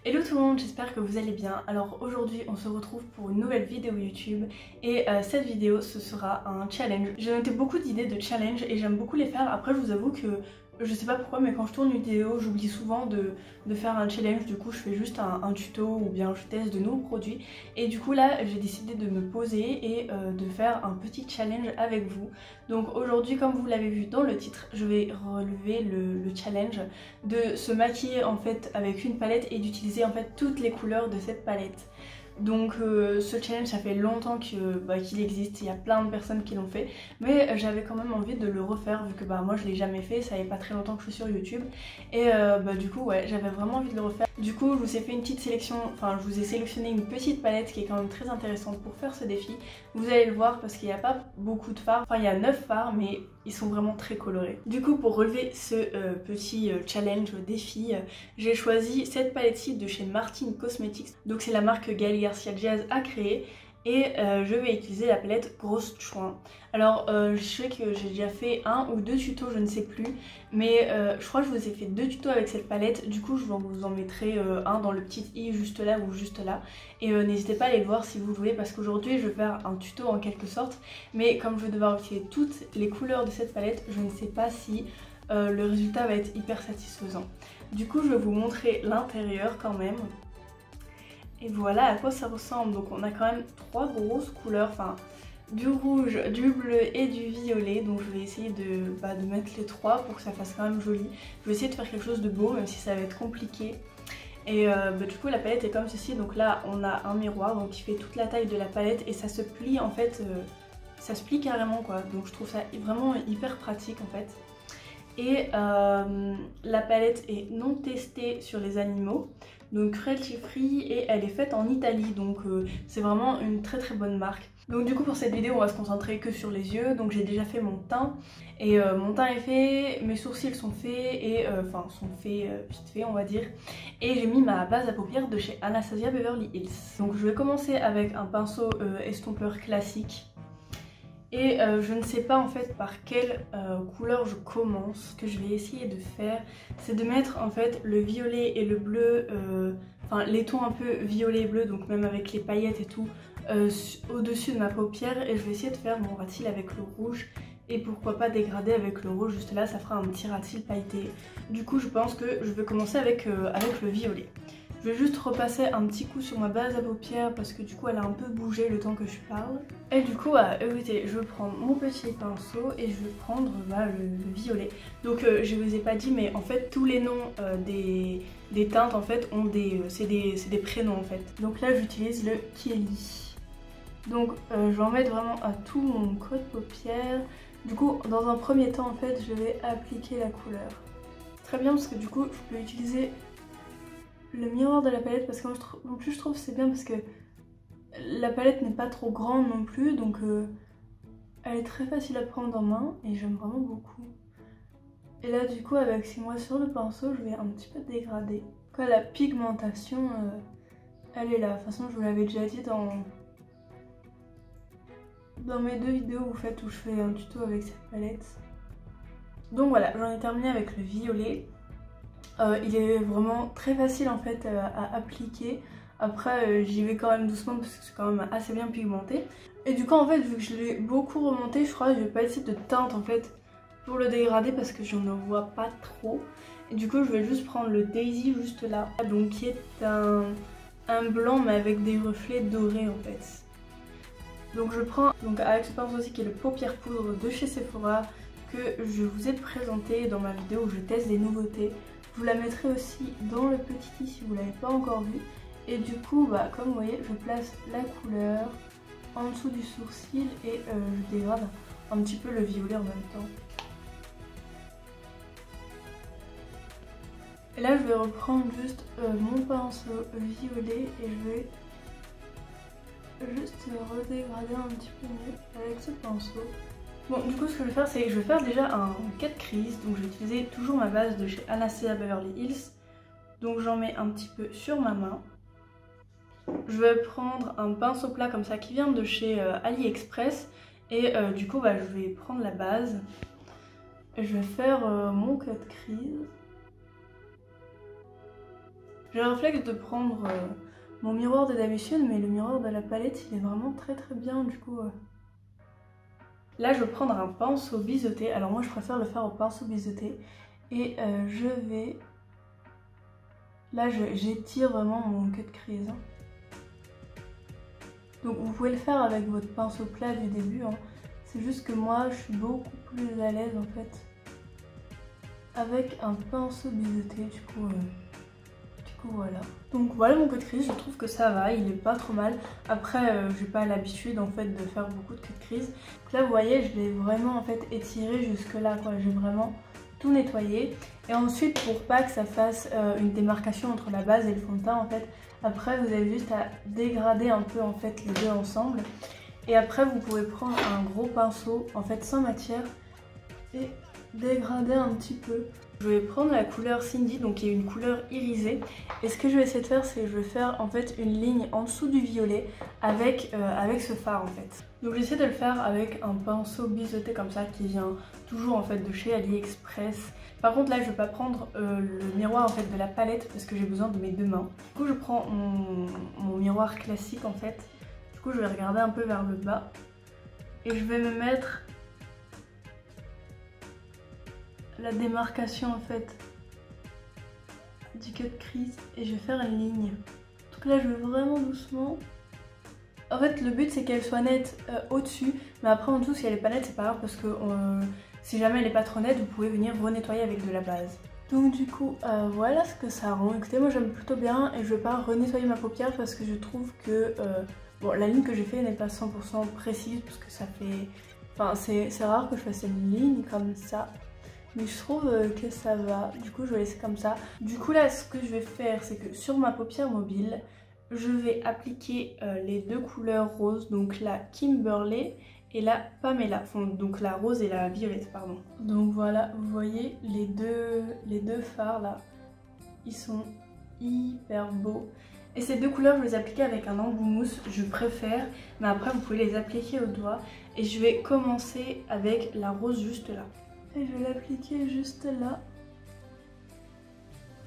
Hello tout le monde, j'espère que vous allez bien. Alors aujourd'hui on se retrouve pour une nouvelle vidéo YouTube et cette vidéo ce sera un challenge. J'ai noté beaucoup d'idées de challenge et j'aime beaucoup les faire. Après je vous avoue que je sais pas pourquoi mais quand je tourne une vidéo j'oublie souvent de faire un challenge. Du coup je fais juste un tuto ou bien je teste de nouveaux produits. Et du coup là j'ai décidé de me poser et de faire un petit challenge avec vous. Donc aujourd'hui, comme vous l'avez vu dans le titre, je vais relever le challenge de se maquiller en fait avec une palette et d'utiliser en fait toutes les couleurs de cette palette. Donc ce challenge ça fait longtemps qu'il existe, il y a plein de personnes qui l'ont fait, mais j'avais quand même envie de le refaire vu que moi je l'ai jamais fait, ça fait pas très longtemps que je suis sur YouTube et du coup ouais j'avais vraiment envie de le refaire. Du coup je vous ai fait une petite sélection, enfin je vous ai sélectionné une petite palette qui est quand même très intéressante pour faire ce défi. Vous allez le voir parce qu'il n'y a pas beaucoup de fards, enfin il y a 9 fards mais ils sont vraiment très colorés. Du coup pour relever ce petit challenge défi, j'ai choisi cette palette-ci de chez Martin Cosmetics, donc c'est la marque Gaël Garcia Jazz a créé. Et je vais utiliser la palette Grosse Chouin. Alors je sais que j'ai déjà fait un ou deux tutos, je ne sais plus, mais je crois que je vous ai fait deux tutos avec cette palette. Du coup je vous en mettrai un dans le petit i juste là ou juste là. Et n'hésitez pas à aller le voir si vous voulez, parce qu'aujourd'hui je vais faire un tuto en quelque sorte. Mais comme je vais devoir utiliser toutes les couleurs de cette palette, je ne sais pas si le résultat va être hyper satisfaisant. Du coup je vais vous montrer l'intérieur quand même. Et voilà à quoi ça ressemble. Donc on a quand même trois grosses couleurs, enfin du rouge, du bleu et du violet. Donc je vais essayer de mettre les trois pour que ça fasse quand même joli. Je vais essayer de faire quelque chose de beau même si ça va être compliqué. Et du coup la palette est comme ceci. Donc là on a un miroir donc qui fait toute la taille de la palette et ça se plie en fait, ça se plie carrément quoi. Donc je trouve ça vraiment hyper pratique en fait. Et la palette est non testée sur les animaux, donc cruelty free, et elle est faite en Italie, donc c'est vraiment une très très bonne marque. Donc du coup pour cette vidéo on va se concentrer que sur les yeux. Donc j'ai déjà fait mon teint et mon teint est fait, mes sourcils sont faits et enfin sont faits vite fait on va dire. Et j'ai mis ma base à paupières de chez Anastasia Beverly Hills. Donc je vais commencer avec un pinceau estompeur classique. Et je ne sais pas en fait par quelle couleur je commence. Ce que je vais essayer de faire, c'est de mettre en fait le violet et le bleu, enfin les tons un peu violet et bleu, donc même avec les paillettes et tout, au-dessus de ma paupière. Et je vais essayer de faire mon ras-cils avec le rouge. Et pourquoi pas dégrader avec le rouge, juste là ça fera un petit ras-cils pailleté. Du coup je pense que je vais commencer avec le violet. Je vais juste repasser un petit coup sur ma base à paupières parce que du coup elle a un peu bougé le temps que je parle. Et du coup écoutez, je vais prendre mon petit pinceau et je vais prendre le violet. Donc je vous ai pas dit mais en fait tous les noms des teintes en fait ont c'est des prénoms en fait. Donc là j'utilise le Kelly. Donc je vais en mettre vraiment à tout mon creux de paupière. Du coup dans un premier temps en fait je vais appliquer la couleur. Très bien parce que du coup je peux utiliser le miroir de la palette parce qu'en plus je trouve c'est bien parce que la palette n'est pas trop grande non plus, donc elle est très facile à prendre en main et j'aime vraiment beaucoup. Et là du coup avec ces mois sur le pinceau je vais un petit peu dégrader. Quoi, la pigmentation elle est là. De toute façon je vous l'avais déjà dit dans mes deux vidéos où je fais un tuto avec cette palette. Donc voilà, j'en ai terminé avec le violet. Il est vraiment très facile en fait à appliquer. Après j'y vais quand même doucement parce que c'est quand même assez bien pigmenté. Et du coup en fait vu que je l'ai beaucoup remonté, je crois que je vais pas essayer de teinte en fait pour le dégrader parce que j'en vois pas trop. Et du coup je vais juste prendre le Daisy juste là, donc qui est un blanc mais avec des reflets dorés en fait. Donc je prends donc avec ce pinceau aussi qui est le paupière poudre de chez Sephora que je vous ai présenté dans ma vidéo où je teste des nouveautés. Je vous la mettrai aussi dans le petit i si vous ne l'avez pas encore vu. Et du coup, comme vous voyez, je place la couleur en dessous du sourcil et je dégrade un petit peu le violet en même temps. Et là, je vais reprendre juste mon pinceau violet et je vais juste redégrader un petit peu mieux avec ce pinceau. Bon, du coup ce que je vais faire c'est que je vais faire déjà un 4 crises. Donc je vais utiliser toujours ma base de chez Anastasia Beverly Hills. Donc j'en mets un petit peu sur ma main. Je vais prendre un pinceau plat comme ça qui vient de chez AliExpress. Et du coup je vais prendre la base. Et je vais faire mon 4 crises. J'ai le réflexe de prendre mon miroir de d'habitude, mais le miroir de la palette il est vraiment très bien du coup. Là je vais prendre un pinceau biseauté, alors moi je préfère le faire au pinceau biseauté et je vais... Là j'étire vraiment mon queue de crise. Donc vous pouvez le faire avec votre pinceau plat du début, hein. C'est juste que moi je suis beaucoup plus à l'aise en fait avec un pinceau biseauté du coup voilà. Donc voilà mon queue de crise, je trouve que ça va, il est pas trop mal. Après j'ai pas l'habitude en fait de faire beaucoup de queue de crise. Donc là vous voyez je l'ai vraiment en fait étiré jusque là quoi, j'ai vraiment tout nettoyé. Et ensuite pour pas que ça fasse une démarcation entre la base et le fond de teint en fait, après vous avez juste à dégrader un peu en fait les deux ensemble. Et après vous pouvez prendre un gros pinceau en fait sans matière et dégrader un petit peu. Je vais prendre la couleur Cindy, donc qui est une couleur irisée. Et ce que je vais essayer de faire, c'est que je vais faire en fait une ligne en dessous du violet avec ce fard en fait. Donc j'essaie de le faire avec un pinceau biseauté comme ça qui vient toujours en fait de chez AliExpress. Par contre là je vais pas prendre le miroir en fait de la palette parce que j'ai besoin de mes deux mains. Du coup je prends mon miroir classique en fait. Du coup je vais regarder un peu vers le bas et je vais me mettre la démarcation en fait du queue de crise et je vais faire une ligne. Donc là je vais vraiment doucement. En fait le but c'est qu'elle soit nette au-dessus, mais après en dessous si elle est pas nette c'est pas grave parce que si jamais elle est pas trop nette vous pouvez venir renettoyer avec de la base. Donc du coup voilà ce que ça rend. Écoutez moi j'aime plutôt bien et je vais pas renettoyer ma paupière parce que je trouve que bon la ligne que j'ai fait n'est pas 100% précise parce que ça fait... Enfin c'est rare que je fasse une ligne comme ça. Mais je trouve que ça va, du coup je vais laisser comme ça. Du coup là ce que je vais faire c'est que sur ma paupière mobile, je vais appliquer les deux couleurs roses, donc la Kimberly et la Pamela, enfin, donc la rose et la violette pardon. Donc voilà, vous voyez les deux fards là, ils sont hyper beaux. Et ces deux couleurs je vais les appliquer avec un embout mousse, je préfère, mais après vous pouvez les appliquer au doigt. Et je vais commencer avec la rose juste là. Et je vais l'appliquer juste là.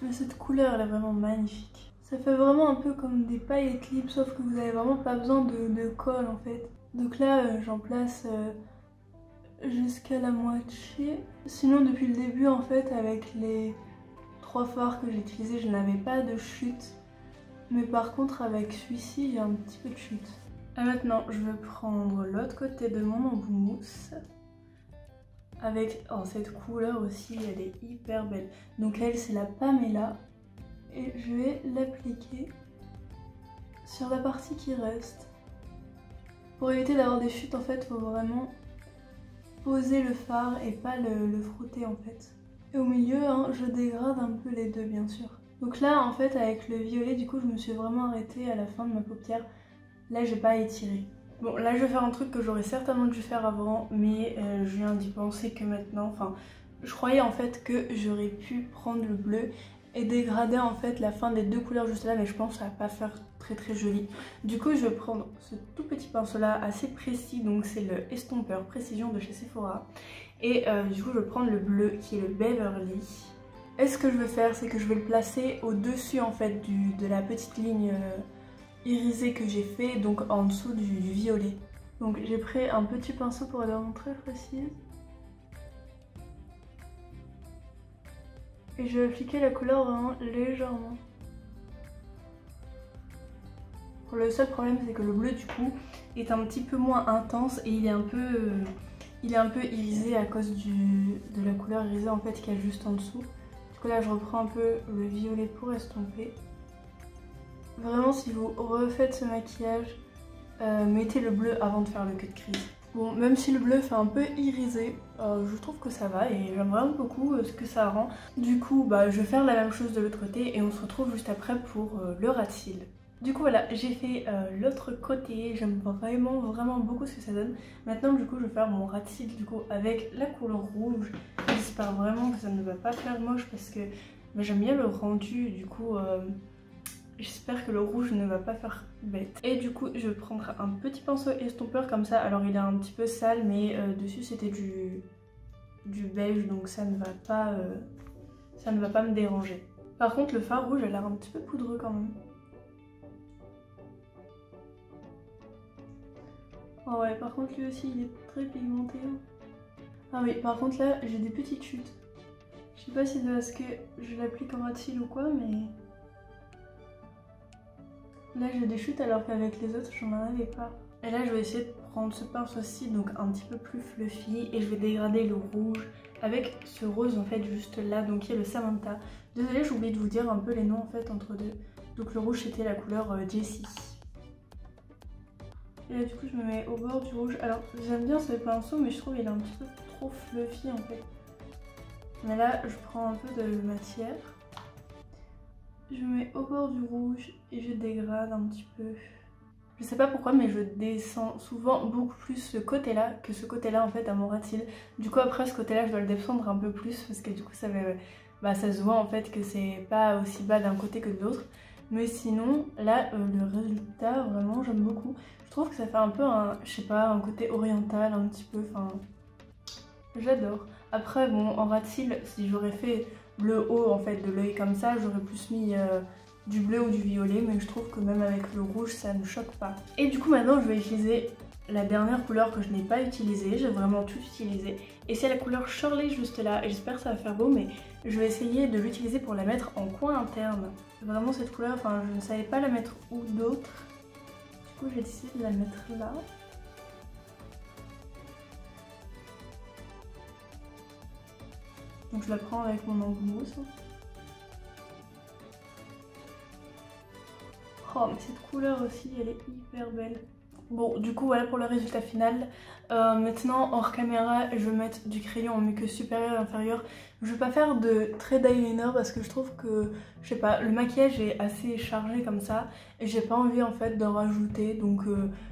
Mais cette couleur elle est vraiment magnifique. Ça fait vraiment un peu comme des paillettes lip, sauf que vous n'avez vraiment pas besoin de colle en fait. Donc là j'en place jusqu'à la moitié. Sinon depuis le début en fait avec les 3 fards que j'ai utilisés je n'avais pas de chute. Mais par contre avec celui-ci j'ai un petit peu de chute. Et maintenant je vais prendre l'autre côté de mon embout mousse. Avec cette couleur aussi, elle est hyper belle. Donc elle c'est la Pamela. Et je vais l'appliquer sur la partie qui reste. Pour éviter d'avoir des chutes en fait, il faut vraiment poser le fard et pas le frotter en fait. Et au milieu, hein, je dégrade un peu les deux bien sûr. Donc là en fait avec le violet, du coup je me suis vraiment arrêtée à la fin de ma paupière. Là j'ai pas étiré. Bon là je vais faire un truc que j'aurais certainement dû faire avant, mais je viens d'y penser que maintenant, enfin je croyais en fait que j'aurais pu prendre le bleu et dégrader en fait la fin des deux couleurs juste là, mais je pense que ça va pas faire très joli. Du coup je vais prendre ce tout petit pinceau là assez précis, donc c'est le estompeur précision de chez Sephora. Et du coup je vais prendre le bleu qui est le Beverly. Et ce que je vais faire c'est que je vais le placer au dessus en fait de la petite ligne irisé que j'ai fait, donc en dessous du violet. Donc j'ai pris un petit pinceau pour être vraiment très précise. Et je vais appliquer la couleur vraiment légèrement. Le seul problème c'est que le bleu du coup est un petit peu moins intense et il est un peu irisé à cause de la couleur irisée en fait qu'il y a juste en dessous. Du coup là je reprends un peu le violet pour estomper. Vraiment si vous refaites ce maquillage, mettez le bleu avant de faire le queue de crise. Bon, même si le bleu fait un peu irisé, je trouve que ça va et j'aime vraiment beaucoup ce que ça rend. Du coup, je vais faire la même chose de l'autre côté et on se retrouve juste après pour le rat de cils. Du coup voilà, j'ai fait l'autre côté, j'aime vraiment beaucoup ce que ça donne. Maintenant du coup je vais faire mon rat de cils du coup avec la couleur rouge. J'espère vraiment que ça ne va pas faire moche parce que j'aime bien le rendu, du coup j'espère que le rouge ne va pas faire bête. Et du coup je vais prendre un petit pinceau estompeur comme ça. Alors il est un petit peu sale mais dessus c'était du beige donc ça ne va pas me déranger. Par contre le fard rouge a l'air un petit peu poudreux quand même. Oh ouais, par contre lui aussi il est très pigmenté. Ah oui, par contre là j'ai des petites chutes. Je sais pas si c'est parce que je l'applique en ras de cils ou quoi, mais là j'ai des chutes alors qu'avec les autres j'en avais pas. Et là je vais essayer de prendre ce pinceau-ci, donc un petit peu plus fluffy, et je vais dégrader le rouge avec ce rose en fait juste là, donc qui est le Samantha. Désolée, j'ai oublié de vous dire un peu les noms en fait entre deux. Donc le rouge c'était la couleur Jessie. Et là du coup je me mets au bord du rouge. Alors j'aime bien ce pinceau mais je trouve qu'il est un petit peu trop fluffy en fait. Mais là je prends un peu de matière. Je me mets au bord du rouge et je dégrade un petit peu. Je sais pas pourquoi mais je descends souvent beaucoup plus ce côté là que ce côté là en fait à mon ras de cils. Du coup après ce côté là je dois le descendre un peu plus parce que du coup ça se voit en fait que c'est pas aussi bas d'un côté que de l'autre. Mais sinon là le résultat vraiment j'aime beaucoup. Je trouve que ça fait un peu un, je sais pas, un côté oriental un petit peu, enfin j'adore. Après bon en ras de cils si j'aurais fait le haut en fait de l'œil comme ça j'aurais plus mis du bleu ou du violet, mais je trouve que même avec le rouge ça ne choque pas. Et du coup maintenant je vais utiliser la dernière couleur que je n'ai pas utilisée, j'ai vraiment tout utilisé. Et c'est la couleur Shirley juste là, et j'espère que ça va faire beau, mais je vais essayer de l'utiliser pour la mettre en coin interne. Vraiment cette couleur, enfin je ne savais pas la mettre où d'autre. Du coup j'ai décidé de la mettre là. Donc je la prends avec mon angle mousse. Oh mais cette couleur aussi elle est hyper belle. Bon du coup voilà pour le résultat final. Maintenant hors caméra je vais mettre du crayon en muqueuse supérieure et inférieure. Je vais pas faire de trait d'eyeliner parce que je trouve que, je sais pas, le maquillage est assez chargé comme ça. Et j'ai pas envie en fait d'en rajouter, donc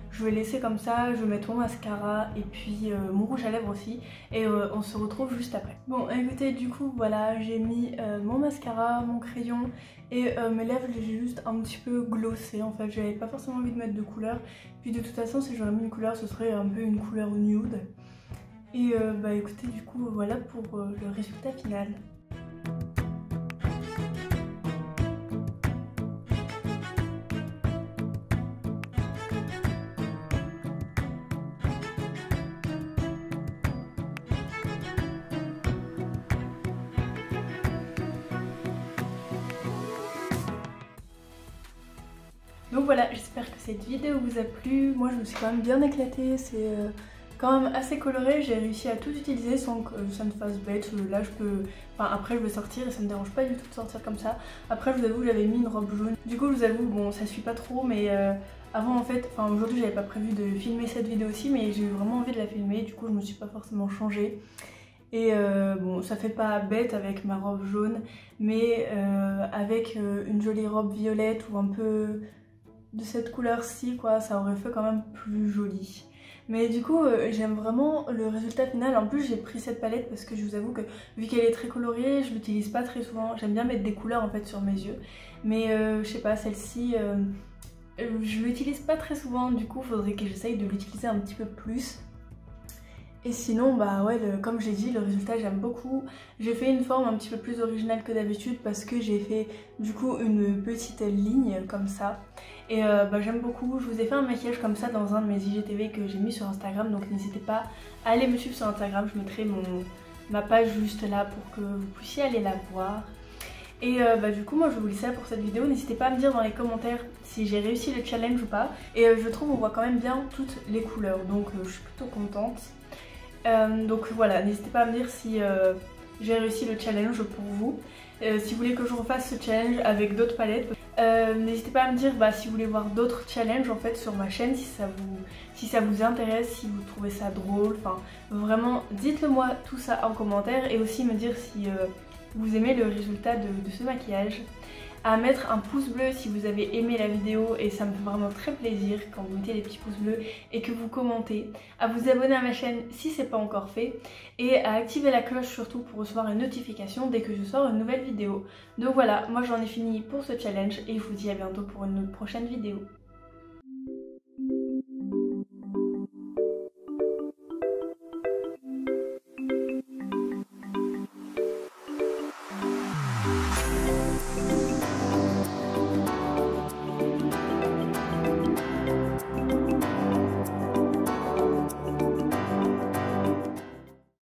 je vais laisser comme ça. Je vais mettre mon mascara et puis mon rouge à lèvres aussi. Et on se retrouve juste après. Bon écoutez, du coup voilà, j'ai mis mon mascara, mon crayon. Et mes lèvres, j'ai juste un petit peu glossé en fait, j'avais pas forcément envie de mettre de couleur. Puis de toute façon si j'aurais mis une couleur ce serait un peu une couleur nude. Et bah écoutez du coup voilà pour le résultat final. Donc voilà, j'espère que cette vidéo vous a plu. Moi je me suis quand même bien éclatée, c'est quand même assez coloré. J'ai réussi à tout utiliser sans que ça me fasse bête. Là je peux, enfin après je vais sortir et ça me dérange pas du tout de sortir comme ça. Après je vous avoue j'avais mis une robe jaune. Du coup je vous avoue, bon ça suit pas trop mais avant en fait, enfin aujourd'hui j'avais pas prévu de filmer cette vidéo aussi mais j'ai eu vraiment envie de la filmer. Du coup je me suis pas forcément changée. Et bon ça fait pas bête avec ma robe jaune mais avec une jolie robe violette ou un peu de cette couleur-ci quoi, ça aurait fait quand même plus joli. Mais du coup j'aime vraiment le résultat final. En plus j'ai pris cette palette parce que je vous avoue que vu qu'elle est très coloriée, je l'utilise pas très souvent. J'aime bien mettre des couleurs en fait sur mes yeux. Mais je sais pas, celle-ci je l'utilise pas très souvent, du coup faudrait que j'essaye de l'utiliser un petit peu plus. Et sinon bah ouais, comme j'ai dit, le résultat j'aime beaucoup. J'ai fait une forme un petit peu plus originale que d'habitude parce que j'ai fait du coup une petite ligne comme ça. Et bah j'aime beaucoup. Je vous ai fait un maquillage comme ça dans un de mes IGTV que j'ai mis sur Instagram, donc n'hésitez pas à aller me suivre sur Instagram. Je mettrai ma page juste là pour que vous puissiez aller la voir. Et bah du coup moi je vais vous laisser là pour cette vidéo. N'hésitez pas à me dire dans les commentaires si j'ai réussi le challenge ou pas. Et je trouve on voit quand même bien toutes les couleurs, donc je suis plutôt contente. Donc voilà, n'hésitez pas à me dire si j'ai réussi le challenge pour vous. Si vous voulez que je refasse ce challenge avec d'autres palettes, n'hésitez pas à me dire si vous voulez voir d'autres challenges en fait sur ma chaîne, si ça vous intéresse, si vous trouvez ça drôle, enfin vraiment dites-le moi tout ça en commentaire. Et aussi me dire si vous aimez le résultat de ce maquillage. À mettre un pouce bleu si vous avez aimé la vidéo et ça me fait vraiment très plaisir quand vous mettez les petits pouces bleus et que vous commentez. À vous abonner à ma chaîne si c'est pas encore fait et à activer la cloche surtout pour recevoir une notification dès que je sors une nouvelle vidéo. Donc voilà, moi j'en ai fini pour ce challenge et je vous dis à bientôt pour une prochaine vidéo.